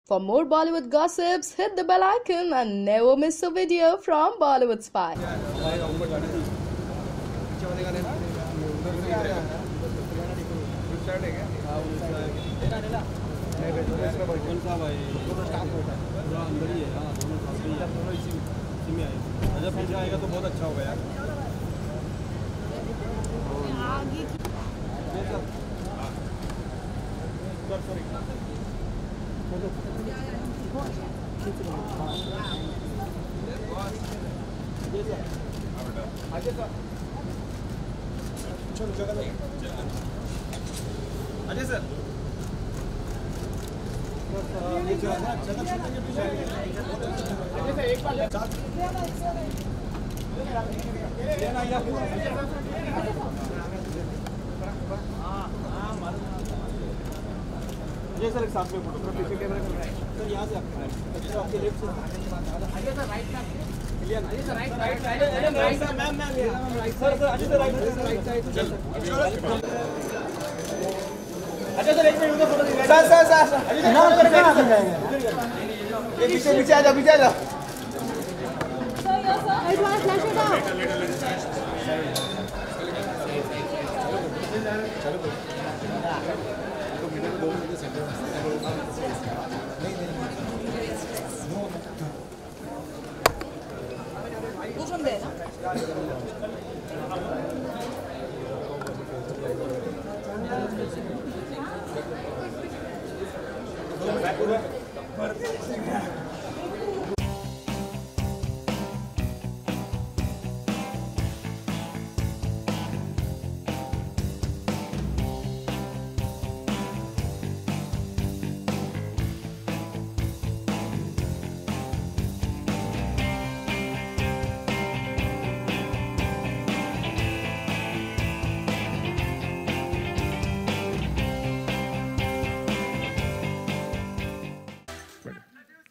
For more Bollywood gossips, hit the bell icon and never miss a video from Bollywood Spy. जाएगा तो बहुत अच्छा होगा यार। अजय सर एक बार सर एक साथ में फोटो पीछे कैमरा सर यहाँ से आपके लेफ्ट से आगे सर राइट में आगे sir right sir ma'am right sir आगे सर राइट साइड अच्छा सर एक मिनट फोटो सर ना सर पीछे आ जा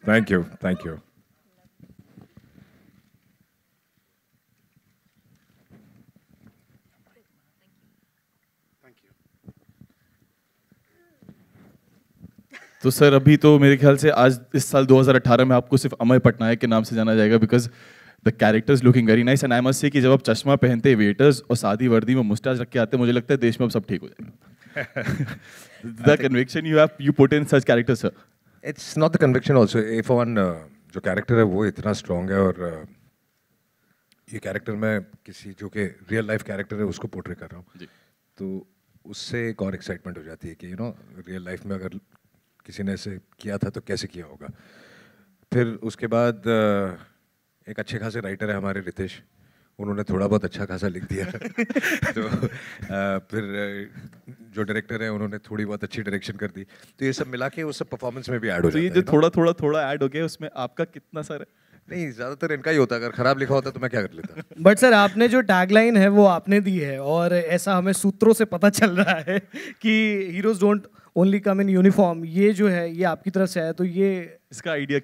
Thank you. Thank you. तो सर अभी तो मेरे ख्याल से आज इस साल 2018 में आपको सिर्फ अमय पटनायक के नाम से जाना जाएगा because the characters looking very nice and I must say कि जब आप चश्मा पहनते हैं वेटर्स और सादी वर्दी में मुस्टाच रख के आते हैं मुझे लगता है देश में अब सब ठीक हो जाएगा the conviction you put in such characters sir It's not the conviction also. For one, जो कैरेक्टर है वो इतना स्ट्रॉन्ग है और ये कैरेक्टर मैं किसी जो कि रियल लाइफ कैरेक्टर है उसको पोर्ट्रे कर रहा हूँ तो उससे एक और एक्साइटमेंट हो जाती है कि यू नो रियल लाइफ में अगर किसी ने ऐसे किया था तो कैसे किया होगा। फिर उसके बाद एक अच्छे खासे राइटर है हमारे रितेश, उन्होंने थोड़ा बहुत अच्छा खासा लिख दिया तो फिर जो डायरेक्टर है उन्होंने थोड़ी बहुत अच्छी डायरेक्शन कर दी तो ये सब मिला के उस सब परफॉर्मेंस में भी ऐड हो जाता है। तो ये जो थोड़ा ऐड हो गया उसमें आपका कितना सर है? नहीं ज़्यादातर इनका ही होता, अगर खराब लिखा होता तो मैं क्या कर लेता। बट सर आपने जो टैगलाइन है वो आपने दी है और ऐसा हमें सूत्रों से पता चल रहा है कि heroes don't only come in uniform, ये जो है ये आपकी तरफ से आया तो ये इसका आइडिया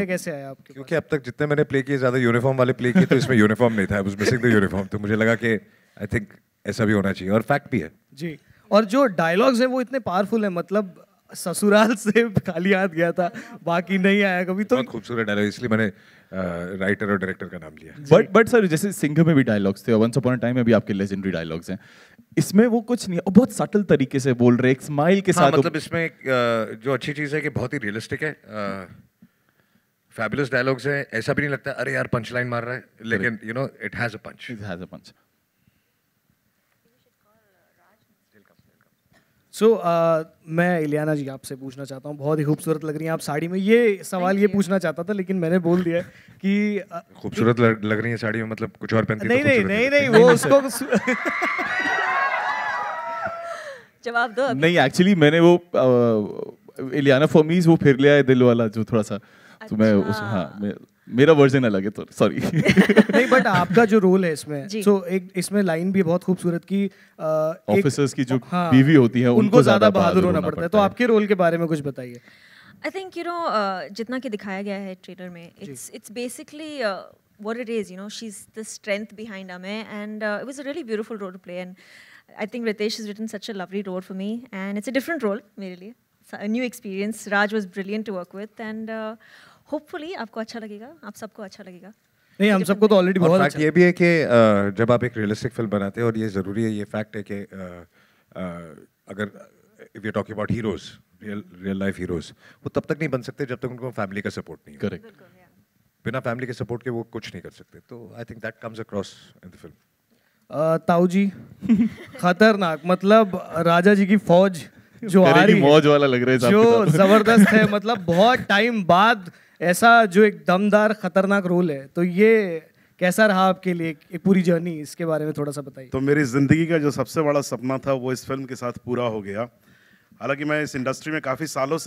कैसे आया आपके? क्योंकि अब तक जितने मैंने प्ले किए ज़्यादा यूनिफॉर्म वाले प्ले किए तो इसमें यूनिफॉर्म नहीं था, मिसिंग द यूनिफॉर्म, तो मुझे लगा कि आई थिंक ऐसा भी होना चाहिए और फैक्ट भी है जी। और जो डायलॉग्स है वो इतने पावरफुल है, मतलब ससुराल से खाली हाथ गया था बाकी नहीं आया कभी, तो बहुत खूबसूरत डायलॉग, इसलिए मैंने राइटर और डायरेक्टर का नाम लिया। बट सर जैसे सिंह में भी डायलॉग्स थे, वंस अपॉन अ टाइम में भी आपके लेजेंडरी डायलॉग्स हैं, इसमें वो कुछ नहीं है, बहुत सटल तरीके से बोल रहे, एक स्माइल के साथ। मतलब इसमें जो अच्छी चीज़ है कि बहुत ही रियलिस्टिक है, फैबुलस डायलॉग्स हैं, ऐसा भी नहीं लगता अरे यार पंच लाइन मार रहा है, लेकिन you know it has a punch. So मैं इलियाना जी आपसे पूछना चाहता हूँ, बहुत ही खूबसूरत लग रही हैं आप साड़ी में, ये सवाल ये पूछना चाहता था लेकिन मैंने बोल दिया कि खूबसूरत लग रही है साड़ी में, मतलब कुछ और पहनती नहीं वो उसको जवाब दो। नहीं एक्चुअली मैंने वो इलियाना फॉर मी वो फिर लिया है दिल वाला जो थोड़ा सा, तो मैं उस मेरा वर्जन अलग है तो सॉरी। नहीं बट आपका जो रोल है इसमें, सो एक इसमें लाइन भी बहुत खूबसूरत की ऑफिसर्स की जो बीवी होती है उनको ज्यादा बहादुर होना पड़ता है, तो आपके रोल के बारे में कुछ बताइए। आई थिंक जितना कि दिखाया गया है ट्रेलर में, it's basically what it is, she's the strength behind Amay, and it was a really beautiful role to play, and I think Ritesh has written such a lovely role for me, and it's a different role मेरे लिए a new experience. Raj was brilliant to work with, and hopefully आपको अच्छा लगेगा, आप सबको अच्छा लगेगा. नहीं, हम सबको तो ऑलरेडी बहुत अच्छा। ये भी है कि जब आप एक रियलिस्टिक फिल्म बनाते हैं, और ये ज़रूरी है, ये फैक्ट है कि अगर if you talking about heroes, real life heroes, वो तब तक नहीं बन सकते जब तक उनको फैमिली का सपोर्ट नहीं है। करेक्ट। बिना फैमिली के सपोर्ट के वो कुछ नहीं कर सकते। तो I think that comes across in the film. ताऊ जी खतरनाक, मतलब राजा जी की फौज जो आ रही है, मौज वाला लग रहा है, जो जबरदस्त है, मतलब बहुत टाइम बाद ऐसा जो एक दमदार खतरनाक रोल है। तो ये कैसा रहा आपके लिए, एक पूरी जर्नी, इसके बारे में थोड़ा सा बताइए। तो मेरी ज़िंदगी का जो सबसे बड़ा सपना था वो इस फिल्म के साथ पूरा हो गया। हालांकि मैं इस इंडस्ट्री में काफ़ी सालों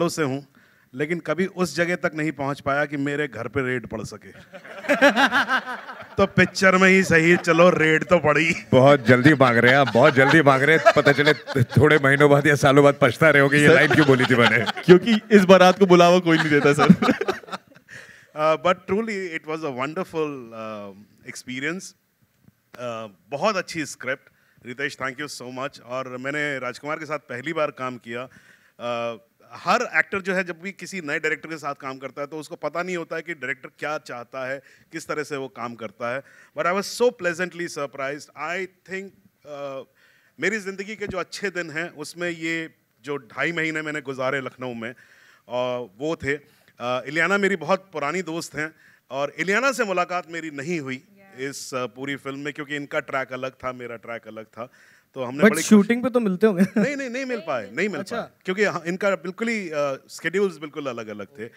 से हूँ, लेकिन कभी उस जगह तक नहीं पहुंच पाया कि मेरे घर पे रेड पड़ सके। तो पिक्चर में ही सही, चलो रेड तो पड़ी। बहुत जल्दी मांग रहे हैं आप, बहुत जल्दी मांग रहे हैं। पता चले थोड़े महीनों बाद या सालों बाद पछता रहे होगे ये लाइन क्यों बोली थी मैंने। क्योंकि इस बारात को बुलावा कोई नहीं देता sir. But truly it was a wonderful experience. बहुत अच्छी script, Ritesh thank you so much. और मैंने राजकुमार के साथ पहली बार काम किया। हर एक्टर जो है जब भी किसी नए डायरेक्टर के साथ काम करता है तो उसको पता नहीं होता है कि डायरेक्टर क्या चाहता है, किस तरह से वो काम करता है। But I was so pleasantly surprised. I think मेरी ज़िंदगी के जो अच्छे दिन हैं उसमें ये जो 2.5 महीने मैंने गुजारे लखनऊ में वो थे। इलियाना मेरी बहुत पुरानी दोस्त हैं, और इलियाना से मुलाकात मेरी नहीं हुई इस पूरी फिल्म में, क्योंकि इनका ट्रैक अलग था, मेरा ट्रैक अलग था। तो हमने बट शूटिंग पे तो मिलते होंगे। नहीं मिल पाए, क्योंकि इनका बिल्कुल ही स्केड्यूल्स बिल्कुल अलग अलग थे।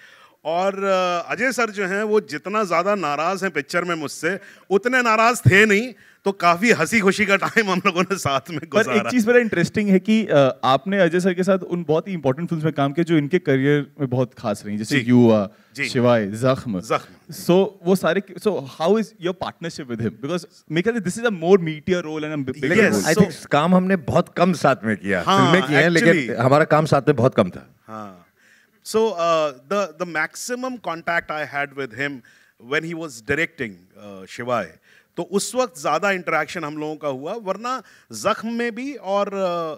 और अजय सर जो हैं वो जितना ज़्यादा नाराज़ हैं पिक्चर में मुझसे, उतने नाराज़ थे नहीं। तो काफ़ी हंसी खुशी का टाइम हम लोगों ने साथ में गुजारा। पर एक चीज़ बड़ा इंटरेस्टिंग है कि आपने अजय सर के साथ उन बहुत ही इंपॉर्टेंट फिल्म्स में काम किया जो इनके करियर में बहुत खास रही, जैसे युवा, शिवाय, जख्म। सो वो सारे, so how is your partnership with him? Because make this is a more meatier role and big role. I think काम हमने बहुत कम साथ में किया, फिल्में की हैं, लेकिन हमारा काम साथ में बहुत कम था। हाँ, so the maximum contact I had with him when he was directing शिवाय, तो उस वक्त ज़्यादा इंटरेक्शन हम लोगों का हुआ। वरना ज़ख्म में भी, और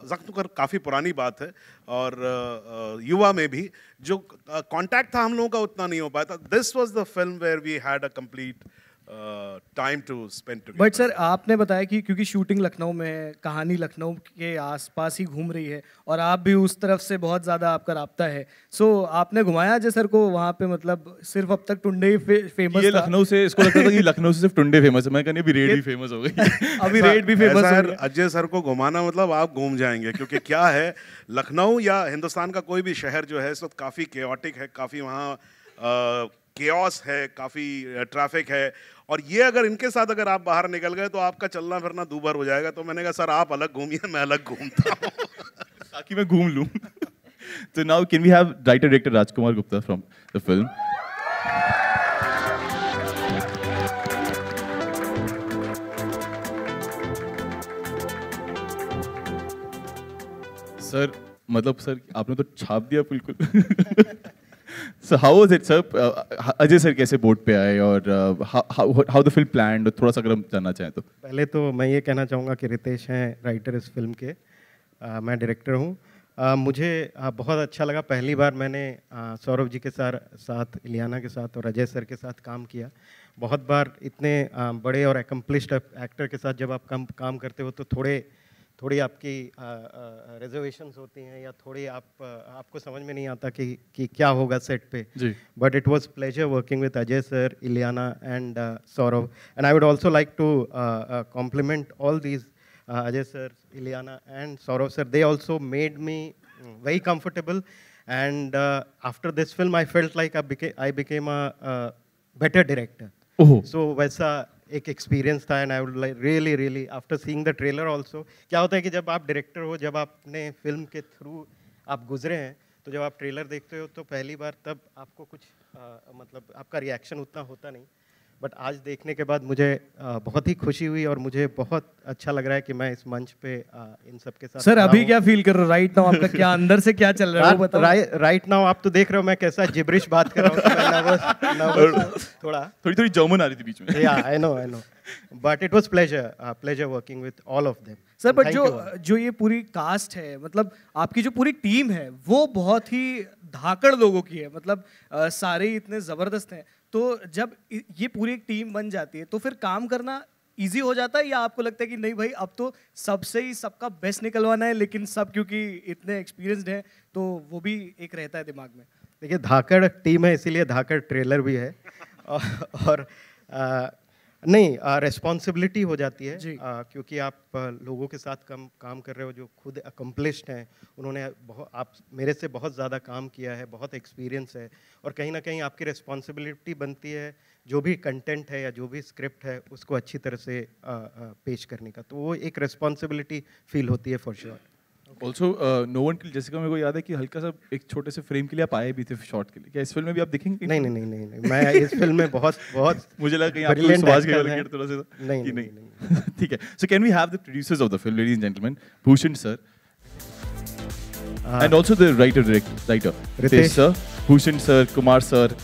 ज़ख्म तो काफ़ी पुरानी बात है, और युवा में भी जो कांटेक्ट था हम लोगों का उतना नहीं हो पाया था। This was the film where we had a complete time to spend together. But sir आपने बताया कि क्योंकि शूटिंग लखनऊ में है, कहानी लखनऊ के आसपास ही घूम रही है, और आप भी उस तरफ से बहुत ज़्यादा आपका राब्ता है। सो आपने घुमाया अजय सर को वहाँ पे, मतलब सिर्फ अब तक टुंडे ही फेमस ये लखनऊ से, इसको लगता था कि लखनऊ से सिर्फ टुंडे फेमस है। मैं कहनी अभी रेड भी फेमस हो गई। अभी रेड भी फेमस हो गई। अजय सर को घुमाना मतलब आप घूम जाएंगे, क्योंकि क्या है, लखनऊ या हिंदुस्तान का कोई भी शहर जो है इस वक्त काफ़ी केओटिक है, काफ़ी वहाँ केओस है, काफ़ी ट्रैफिक है। और ये अगर इनके साथ अगर आप बाहर निकल गए तो आपका चलना फिरना दूभर हो जाएगा। तो मैंने कहा सर आप अलग घूमिए, मैं अलग घूमता हूँ ताकि मैं घूम लूँ। तो now can we have writer director Rajkumar Gupta from the film. Sir मतलब सर आपने तो छाप दिया बिल्कुल। So how was it, sir? Ajay sir कैसे बोर्ड पे आए, और how the film planned, थोड़ा सा अगर हम जानना चाहें तो। पहले तो मैं ये कहना चाहूँगा कि रितेश हैं राइटर इस फिल्म के, मैं डायरेक्टर हूँ। मुझे बहुत अच्छा लगा, पहली बार मैंने सौरभ जी के साथ इलियाना के साथ और अजय सर के साथ काम किया। बहुत बार इतने बड़े और एकम्प्लिश्ड एक्टर के साथ जब आप काम करते हो तो थोड़ी आपकी रिजर्वेशंस होती हैं, या थोड़ी आपको समझ में नहीं आता कि क्या होगा सेट पे। But it was pleasure working with Ajay sir, Ileana and Saurabh. And I would also like to compliment all these Ajay sir, Ileana and Saurav sir. They also made me very comfortable, and after this film I felt like I became a better director. So वैसा एक experience था, and I would like really after seeing the trailer also, क्या होता है कि जब आप director हो, जब आपने फिल्म के थ्रू आप गुजरे हैं, तो जब आप ट्रेलर देखते हो तो पहली बार तब आपको कुछ मतलब आपका रिएक्शन उतना होता नहीं। बट आज देखने के बाद मुझे बहुत ही खुशी हुई, और मुझे बहुत अच्छा लग रहा है कि मैं इस मंच पे इन सब के साथ। सर अभी क्या फील कर रहे हो राइट नाउ? आपका क्या अंदर से क्या चल रहा है वो बताओ। राइट नाउ आप तो देख रहे हो मैं कैसा जिब्रिश बात कर रहा हूँ, नर्वस थोड़ी जर्मन आ रही थी बीच में। I know but it was pleasure working with all of them. Sir but जो ये पूरी कास्ट है, मतलब आपकी जो पूरी टीम है वो बहुत ही धाकड़ लोगों की है, मतलब सारे इतने ज़बरदस्त हैं। तो जब ये पूरी एक टीम बन जाती है तो फिर काम करना इजी हो जाता है, या आपको लगता है कि नहीं भाई अब तो सबसे ही सबका बेस्ट निकलवाना है, लेकिन सब क्योंकि इतने एक्सपीरियंस्ड हैं तो वो भी एक रहता है दिमाग में? देखिए धाकड़ टीम है इसीलिए धाकड़ ट्रेलर भी है और नहीं रेस्पॉन्सिबिलिटी हो जाती है क्योंकि आप लोगों के साथ काम कर रहे हो जो खुद अकम्पलिश्ड हैं, उन्होंने आप मेरे से बहुत ज़्यादा काम किया है, बहुत एक्सपीरियंस है, और कहीं ना कहीं आपकी रेस्पॉन्सिबिलिटी बनती है जो भी कंटेंट है या जो भी स्क्रिप्ट है उसको अच्छी तरह से पेश करने का, तो वो एक रेस्पॉन्सिबिलिटी फील होती है for sure. Also no one kill Jessica, मेरे को याद है कि हल्का सा एक छोटे से फ्रेम के लिए आप आए भी थे शॉट के लिए, क्या इस फिल्म में भी आप दिखेंगे? नहीं, मैं इस फिल्म में बहुत मुझे लगा कहीं आपको विश्वास के थोड़ा सा नहीं। ठीक है, so can we have the producers of the film, ladies and gentleman, Bhushan sir and also the writer Ritesh sir, Bhushan sir, Kumar sir.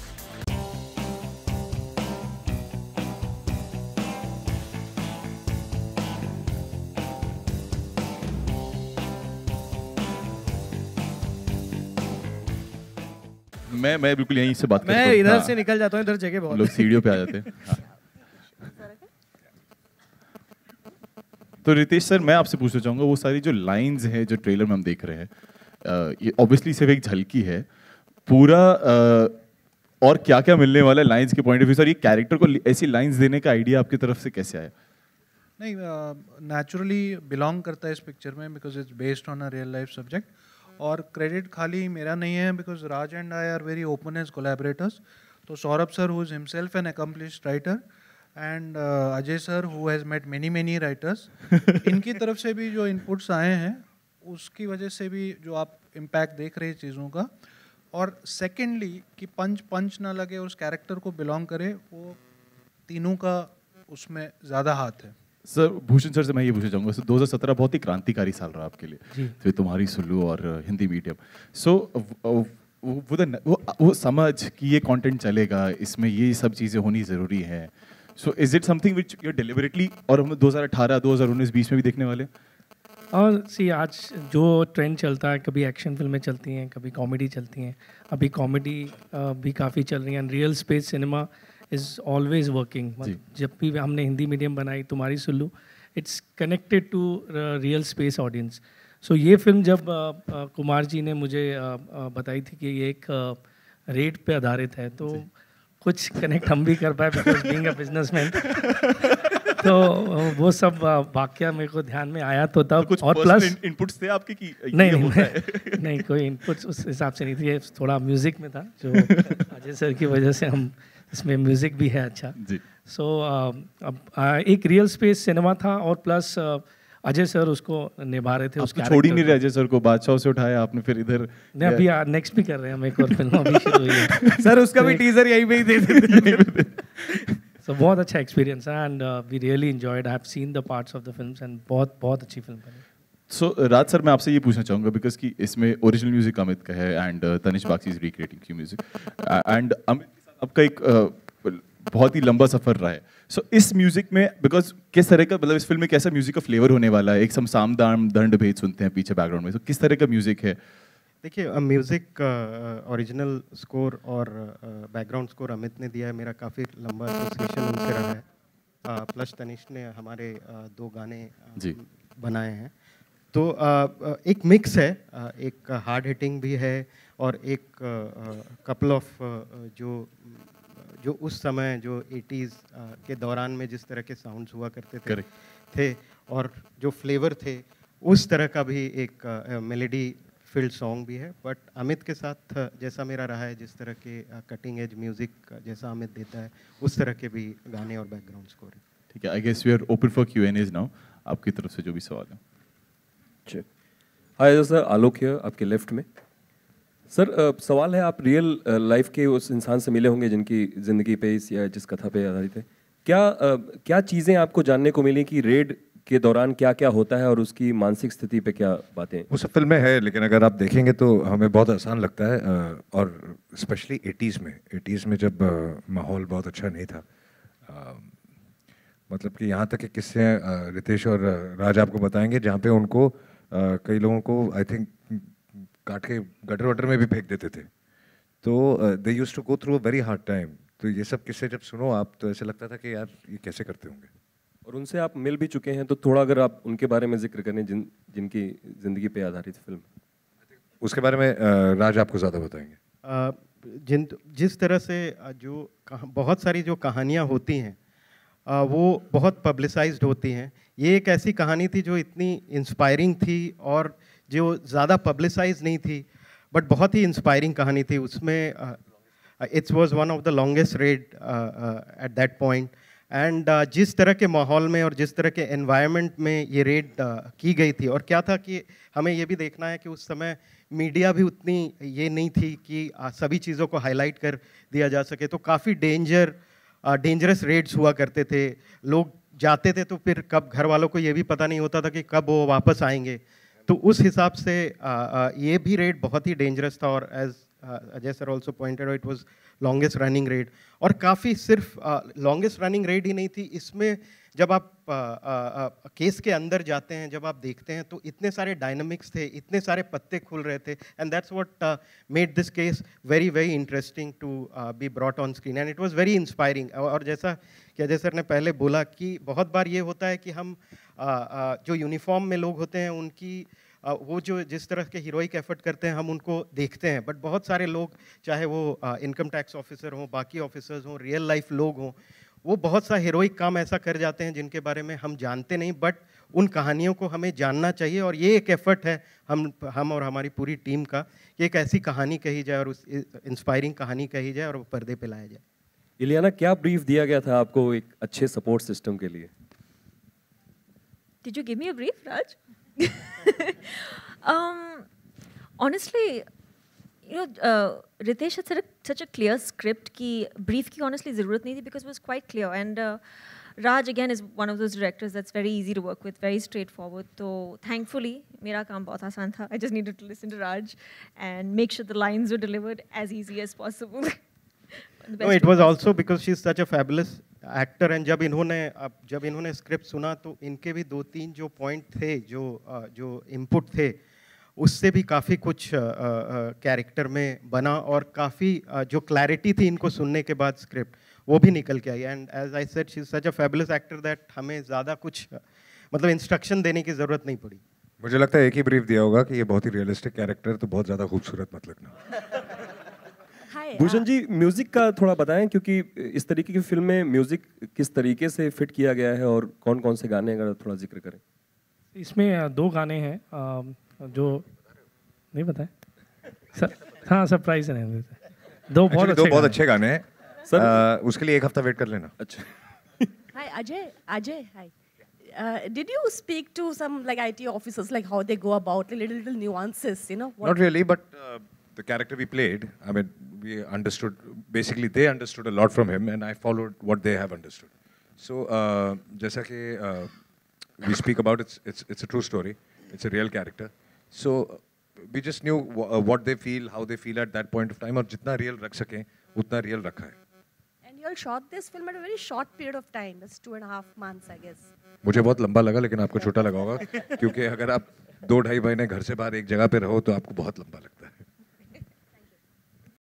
मैं बिल्कुल यहीं से बात करता हूं। मैं इधर से निकल जाता हूं, इधर जगह बहुत, लोग सीढ़ियों पे आ जाते हैं। हाँ। तो रितेश सर, मैं आपसे पूछना चाहूंगा, वो सारी जो लाइंस हैं जो ट्रेलर में हम देख रहे हैं, ये ऑब्वियसली सिर्फ एक झलकी है, पूरा और क्या क्या मिलने वाला है लाइंस के पॉइंट ऑफ व्यू। सर, ये कैरेक्टर को ऐसी लाइंस देने का आइडिया आपकी तरफ से कैसे आया? नहीं, नेचुरली बिलोंग करता है इस पिक्चर में because it's based on a real life subject, और क्रेडिट खाली मेरा नहीं है because Raj and I are very open as collaborators. तो Saurabh sir who is himself an accomplished writer and Ajay sir who has met many writers, इनकी तरफ से भी जो इनपुट्स आए हैं उसकी वजह से भी जो आप इम्पैक्ट देख रहे हैं चीज़ों का, और सेकेंडली कि पंच ना लगे और उस कैरेक्टर को बिलोंग करे, वो तीनों का उसमें ज़्यादा हाथ है। सर, भूषण सर से मैं ये पूछना चाहूँगा, सर 2017 बहुत ही क्रांतिकारी साल रहा आपके लिए, तो तुम्हारी सुल्लू और हिंदी मीडियम। सो वो समझ कि ये कंटेंट चलेगा, इसमें ये सब चीज़ें होनी ज़रूरी हैं, so is it something which you deliberately, और हम 2018, 2019, 20 में भी देखने वाले? और सी आज जो ट्रेंड चलता है, कभी एक्शन फिल्में चलती हैं, कभी कॉमेडी चलती हैं, अभी कॉमेडी भी काफ़ी चल रही है, and real space cinema is always working. जब भी हमने हिंदी मीडियम बनाई Tumhari Sulu, it's connected to real space audience. So ये फिल्म जब कुमार जी ने मुझे बताई थी कि ये एक रेट पे आधारित है, तो कुछ कनेक्ट हम भी कर पाए बिकॉज बीइंग अ बिजनेसमैन। तो वो सब वाकया मेरे को ध्यान में आया तो तब, कुछ और प्लस इनपुट्स थे आपके कि नहीं कोई इनपुट्स उस हिसाब से नहीं थे, थोड़ा म्यूज़िक में था जो अजय सर की वजह से हम इसमें म्यूज़िक भी है अच्छा जी। सो अब एक रियल स्पेस सिनेमा था, और प्लस अजय सर उसको निभा रहे थे। उसको छोड़ ही नहीं रहे अजय सर को, बादशाह से उठाया आपने, फिर इधर नहीं अभी नेक्स्ट भी कर रहे हैं हम, एक और फिल्म अभी शुरू हुई है। सर उसका भी टीजर यहीं पे ही दे देते। सो बहुत अच्छा एक्सपीरियंस है and we really enjoyed, I have seen the parts of the films and बहुत अच्छी फिल्म बनी। सो राज सर, मैं आपसे ये पूछना चाहूँगा बिकॉज कि इसमें ओरिजिनल म्यूजिक अमित का है and Tanish Bagchi is recreating की म्यूजिक, एंड अमित के साथ आपका एक बहुत ही लंबा सफर रहा है। सो इस म्यूजिक में बिकॉज किस तरह का, मतलब इस फिल्म में कैसा म्यूजिक का फ्लेवर होने वाला है? एक साम दाम दंड भेद सुनते हैं पीछे बैकग्राउंड में, तो किस तरह का म्यूजिक है? देखिए म्यूज़िक ओरिजिनल स्कोर और बैकग्राउंड स्कोर अमित ने दिया है, मेरा काफ़ी लंबा एसोसिएशन उनसे रहा है, प्लस तनिष ने हमारे 2 गाने बनाए हैं। तो एक मिक्स है, एक हार्ड हिटिंग भी है और एक कपल ऑफ जो उस समय जो 80s के दौरान में जिस तरह के साउंड्स हुआ करते थे और जो फ्लेवर थे उस तरह का भी एक मेलोडी फील्ड सॉन्ग भी है। बट अमित के साथ जैसा मेरा रहा है, जिस तरह के कटिंग एज म्यूजिक जैसा अमित देता है, उस तरह के भी गाने और बैकग्राउंड स्कोर है। ठीक है, I guess we are open for Q&As now, आपकी तरफ से जो भी सवाल है। हाय सर, आलोक है आपके लेफ्ट में। सर सवाल है, आप रियल लाइफ के उस इंसान से मिले होंगे जिनकी ज़िंदगी पे या जिस कथा पे आधारित है, क्या चीज़ें आपको जानने को मिली कि रेड के दौरान क्या क्या होता है और उसकी मानसिक स्थिति पे क्या बातें? वो सब फिल्म में है, लेकिन अगर आप देखेंगे तो हमें बहुत आसान लगता है, और स्पेशली 80s में जब माहौल बहुत अच्छा नहीं था, मतलब कि यहाँ तक कि किससे रितेश और राज आपको बताएंगे जहाँ पे उनको कई लोगों को आई थिंक काट के गटर वटर में भी फेंक देते थे, तो they used to go through a very hard time. तो ये सब किस्से जब सुनो आप तो ऐसे लगता था कि यार ये कैसे करते होंगे। और उनसे आप मिल भी चुके हैं, तो थोड़ा अगर आप उनके बारे में जिक्र करें जिनकी ज़िंदगी पे आधारित फिल्म। उसके बारे में राज आपको ज़्यादा बताएंगे। जिस तरह से जो बहुत सारी जो कहानियाँ होती हैं वो बहुत पब्लिसाइज्ड होती हैं। ये एक ऐसी कहानी थी जो इतनी इंस्पायरिंग थी और जो ज़्यादा पब्लिसाइज नहीं थी, बट बहुत ही इंस्पायरिंग कहानी थी। उसमें it's was one of the longest red at that point. And जिस तरह के माहौल में और जिस तरह के एनवायरनमेंट में ये रेड की गई थी, और क्या था कि हमें ये भी देखना है कि उस समय मीडिया भी उतनी ये नहीं थी कि सभी चीज़ों को हाईलाइट कर दिया जा सके, तो काफ़ी डेंजरस रेड्स हुआ करते थे। लोग जाते थे तो फिर कब घर वालों को ये भी पता नहीं होता था कि कब वो वापस आएंगे। तो उस हिसाब से ये भी रेड बहुत ही डेंजरस था। और as Ajay sir also pointed out, it was longest running raid. और काफ़ी सिर्फ लॉन्गेस्ट रनिंग रेड ही नहीं थी, इसमें जब आप केस के अंदर जाते हैं, जब आप देखते हैं तो इतने सारे डायनामिक्स थे, इतने सारे पत्ते खुल रहे थे, and that's what made this case very very interesting to be brought on screen, and it was very inspiring. और जैसा कि अजय सर ने पहले बोला कि बहुत बार ये होता है कि हम जो यूनिफॉर्म में लोग होते हैं उनकी वो जो जिस तरह के हीरोइक एफर्ट करते हैं हम उनको देखते हैं, बट बहुत सारे लोग, चाहे वो इनकम टैक्स ऑफिसर हों, बाकी ऑफिसर्स हों, रियल लाइफ लोग हों, वो बहुत सा हीरोइक काम ऐसा कर जाते हैं जिनके बारे में हम जानते नहीं, बट उन कहानियों को हमें जानना चाहिए। और ये एक एफर्ट है हम और हमारी पूरी टीम का कि एक ऐसी कहानी कही जाए और उस इंस्पायरिंग कहानी कही जाए और वो पर्दे पे लाया जाए। इलियाना, क्या ब्रीफ दिया गया था आपको एक अच्छे सपोर्ट सिस्टम के लिए? Did you give me a brief, Raj? Honestly, you know, Ritesh had such a clear script कि brief की honestly ज़रूरत नहीं थी, because it was quite clear. And Raj again is one of those directors that's very easy to work with, very straightforward. So thankfully मेरा काम बहुत आसान था. I just needed to listen to Raj and make sure the lines were delivered as easy as possible. No, it was also because she's such a fabulous actor, and जब इन्होंने script सुना तो इनके भी 2-3 जो पॉइंट थे, जो input थे, उससे भी काफ़ी कुछ कैरेक्टर में बना और काफ़ी जो क्लैरिटी थी इनको सुनने के बाद स्क्रिप्ट, वो भी निकल के आई। And as I said, she is such a fabulous actor that हमें ज़्यादा कुछ मतलब इंस्ट्रक्शन देने की ज़रूरत नहीं पड़ी। मुझे लगता है एक ही ब्रीफ दिया होगा कि ये बहुत ही रियलिस्टिक कैरेक्टर, तो बहुत ज़्यादा खूबसूरत मत लगना। भूषण जी, म्यूजिक का थोड़ा बताएं, क्योंकि इस तरीके की फिल्म में म्यूजिक किस तरीके से फिट किया गया है और कौन कौन से गाने, अगर थोड़ा जिक्र करें। इसमें 2 गाने हैं जो नहीं बताएं सर। हाँ, सरप्राइज है। 2 बहुत अच्छे गाने हैं सर, उसके लिए 1 हफ्ता वेट कर लेना। अच्छा। Hi Ajay, hi. Did you speak to some like IT officers, like how they go about little nuances, you know? Not really, but the character we played, I mean, we understood, basically they understood a lot from him, and I followed what they have understood. So, जैसा कि we speak about, it's a true story, it's a real character. So, we just knew what they feel, how they feel at that point of time, और जितना real रख सकें, उतना real रखा है. And you all shot this film at a very short period of time, that's 2.5 months, I guess. मुझे बहुत लंबा लगा, लेकिन आपको छोटा लगा होगा, क्योंकि अगर आप 2-2.5 महीने घर से बाहर एक जगह पे रहो, तो आपको बहुत लंबा लगता है.